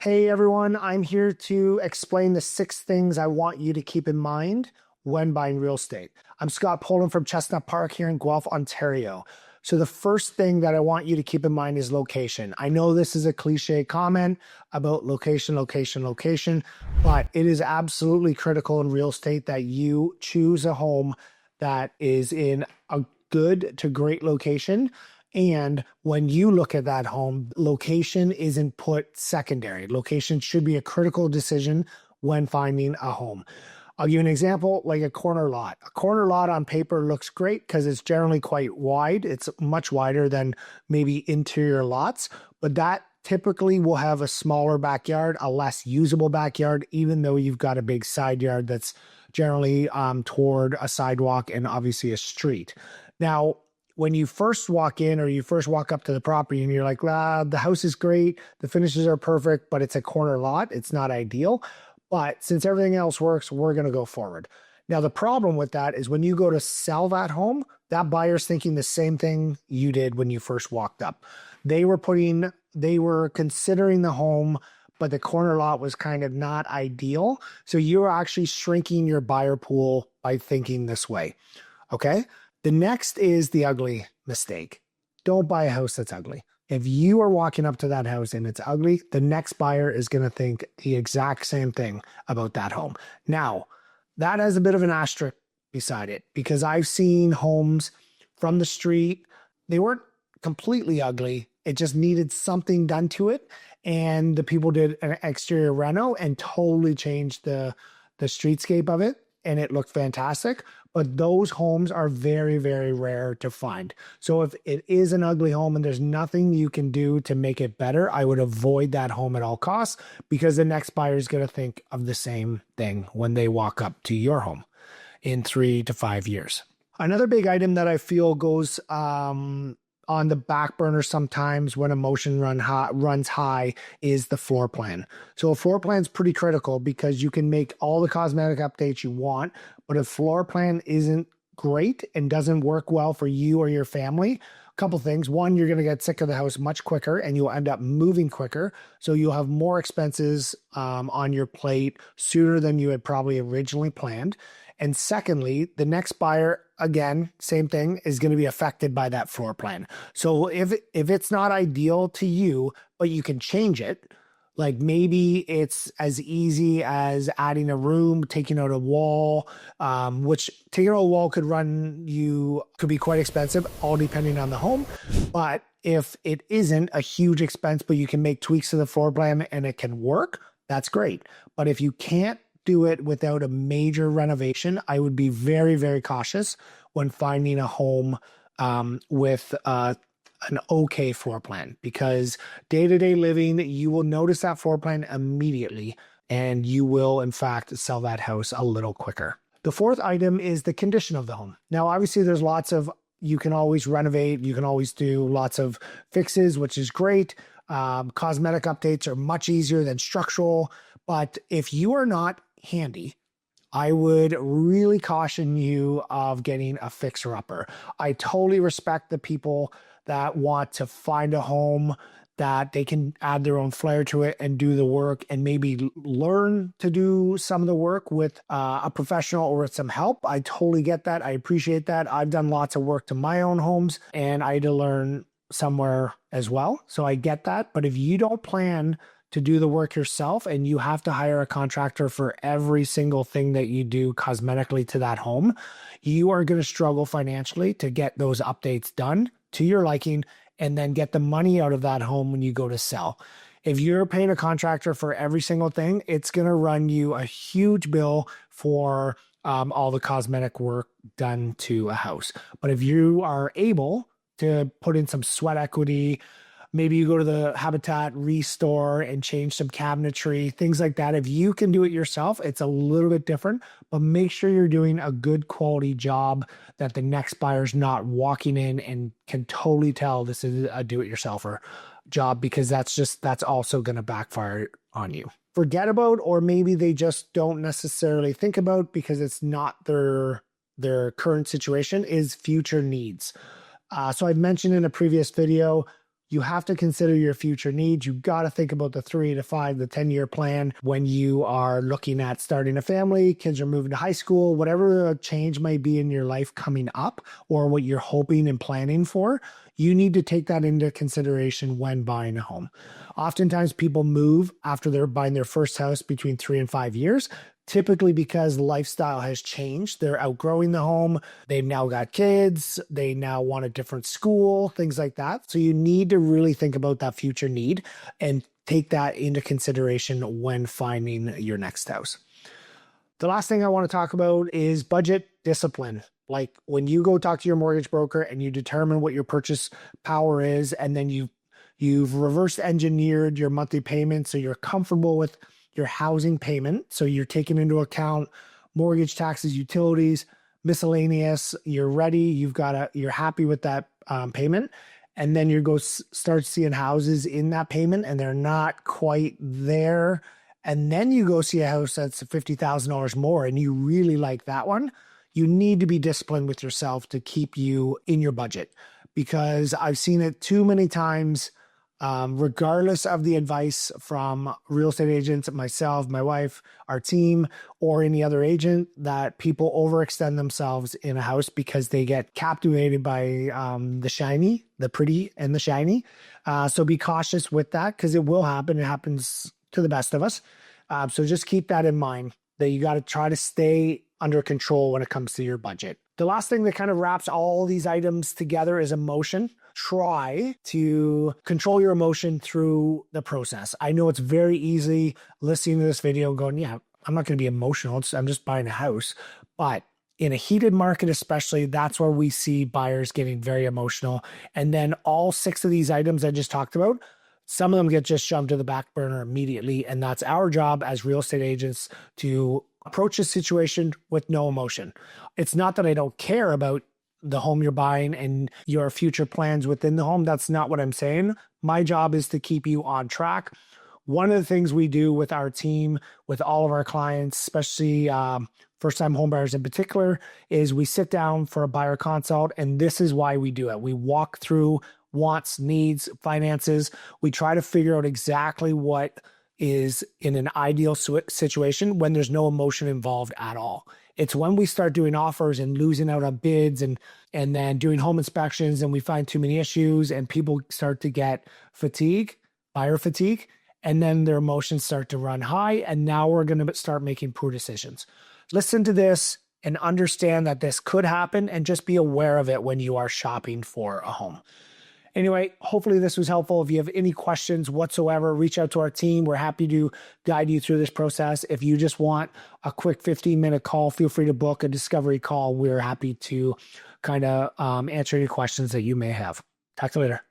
Hey everyone, I'm here to explain the 6 things I want you to keep in mind when buying real estate. I'm Scott Poland from Chestnut Park here in Guelph, Ontario. So the first thing that I want you to keep in mind is location. I know this is a cliche comment about location, location, location, but it is absolutely critical in real estate that you choose a home that is in a good to great location. And when you look at that home, location isn't put secondary. Location should be a critical decision when finding a home. I'll give you an example, like a corner lot. A corner lot on paper looks great because it's generally quite wide. It's much wider than maybe interior lots, but that typically will have a smaller backyard, a less usable backyard, even though you've got a big side yard that's generally toward a sidewalk and obviously a street. Now, when you first walk in or you first walk up to the property and you're like, the house is great, the finishes are perfect, but it's a corner lot, it's not ideal. But since everything else works, we're going to go forward. Now, the problem with that is when you go to sell that home, that buyer's thinking the same thing you did when you first walked up. They were considering the home, but the corner lot was kind of not ideal. So you're actually shrinking your buyer pool by thinking this way. Okay. The next is the ugly mistake. Don't buy a house that's ugly. If you are walking up to that house and it's ugly, the next buyer is going to think the exact same thing about that home. Now, that has a bit of an asterisk beside it because I've seen homes from the street. They weren't completely ugly. It just needed something done to it. And the people did an exterior reno and totally changed the streetscape of it. And it looked fantastic. But those homes are very, very rare to find. So if it is an ugly home and there's nothing you can do to make it better, I would avoid that home at all costs because the next buyer is going to think of the same thing when they walk up to your home in 3 to 5 years. Another big item that I feel goes on the back burner sometimes when emotion runs high is the floor plan. So a floor plan is pretty critical because you can make all the cosmetic updates you want, but if floor plan isn't great and doesn't work well for you or your family, a couple things. One, you're going to get sick of the house much quicker and you'll end up moving quicker. So you'll have more expenses on your plate sooner than you had probably originally planned. And secondly, the next buyer, again, same thing, is going to be affected by that floor plan. So if it's not ideal to you, but you can change it, like maybe it's as easy as adding a room, taking out a wall, which taking out a wall could be quite expensive, all depending on the home. But if it isn't a huge expense, but you can make tweaks to the floor plan and it can work, that's great. But if you can't do it without a major renovation, I would be very, very cautious when finding a home with an okay floor plan, because day-to-day living, you will notice that floor plan immediately and you will in fact sell that house a little quicker. The fourth item is the condition of the home. Now, obviously you can always renovate, you can always do lots of fixes, which is great. Cosmetic updates are much easier than structural, but if you are not handy, I would really caution you of getting a fixer-upper. I totally respect the people that want to find a home that they can add their own flair to it and do the work and maybe learn to do some of the work with a professional or with some help. I totally get that. I appreciate that. I've done lots of work to my own homes and I had to learn somewhere as well. So I get that. But if you don't plan to do the work yourself and you have to hire a contractor for every single thing that you do cosmetically to that home, you are going to struggle financially to get those updates done to your liking and then get the money out of that home when you go to sell. If you're paying a contractor for every single thing, it's going to run you a huge bill for all the cosmetic work done to a house. But if you are able to put in some sweat equity, maybe you go to the Habitat Restore and change some cabinetry, things like that. If you can do it yourself, it's a little bit different, but make sure you're doing a good quality job that the next buyer's not walking in and can totally tell this is a do-it-yourselfer job, because that's also going to backfire on you. Forget about, or maybe they just don't necessarily think about because it's not their current situation, is future needs. So I've mentioned in a previous video, You have to consider your future needs. You got to think about the 3 to 5, the 10-year plan when you are looking at starting a family, kids are moving to high school, whatever a change might be in your life coming up or what you're hoping and planning for. You need to take that into consideration when buying a home. Oftentimes people move after they're buying their first house between 3 and 5 years, typically because lifestyle has changed. They're outgrowing the home. They've now got kids. They now want a different school, things like that. So you need to really think about that future need and take that into consideration when finding your next house. The last thing I want to talk about is budget discipline. Like when you go talk to your mortgage broker and you determine what your purchase power is, and then you've reverse engineered your monthly payment so you're comfortable with your housing payment. So you're taking into account mortgage, taxes, utilities, miscellaneous. You're ready. You're happy with that payment. And then you start seeing houses in that payment and they're not quite there. And then you go see a house that's $50,000 more and you really like that one. You need to be disciplined with yourself to keep you in your budget, because I've seen it too many times. Regardless of the advice from real estate agents, myself, my wife, our team, or any other agent, that people overextend themselves in a house because they get captivated by the shiny, the pretty, and the shiny. So be cautious with that because it will happen. It happens to the best of us. So just keep that in mind, that you got to try to stay under control when it comes to your budget. The last thing that kind of wraps all these items together is emotion. Try to control your emotion through the process. I know it's very easy listening to this video going, yeah, I'm not going to be emotional. I'm just buying a house. But in a heated market, especially, that's where we see buyers getting very emotional. And then all 6 of these items I just talked about, some of them get just shoved to the back burner immediately. And that's our job as real estate agents to approach a situation with no emotion. It's not that I don't care about the home you're buying and your future plans within the home. That's not what I'm saying. My job is to keep you on track. One of the things we do with our team, with all of our clients, especially first-time homebuyers in particular, is we sit down for a buyer consult, and this is why we do it. We walk through wants, needs, finances. We try to figure out exactly what is in an ideal situation when there's no emotion involved at all. It's when we start doing offers and losing out on bids and then doing home inspections and we find too many issues and people start to get fatigue, buyer fatigue, and then their emotions start to run high. And now we're going to start making poor decisions. Listen to this and understand that this could happen and just be aware of it when you are shopping for a home. Anyway, hopefully this was helpful. If you have any questions whatsoever, reach out to our team. We're happy to guide you through this process. If you just want a quick 15-minute call, feel free to book a discovery call. We're happy to kind of answer any questions that you may have. Talk to you later.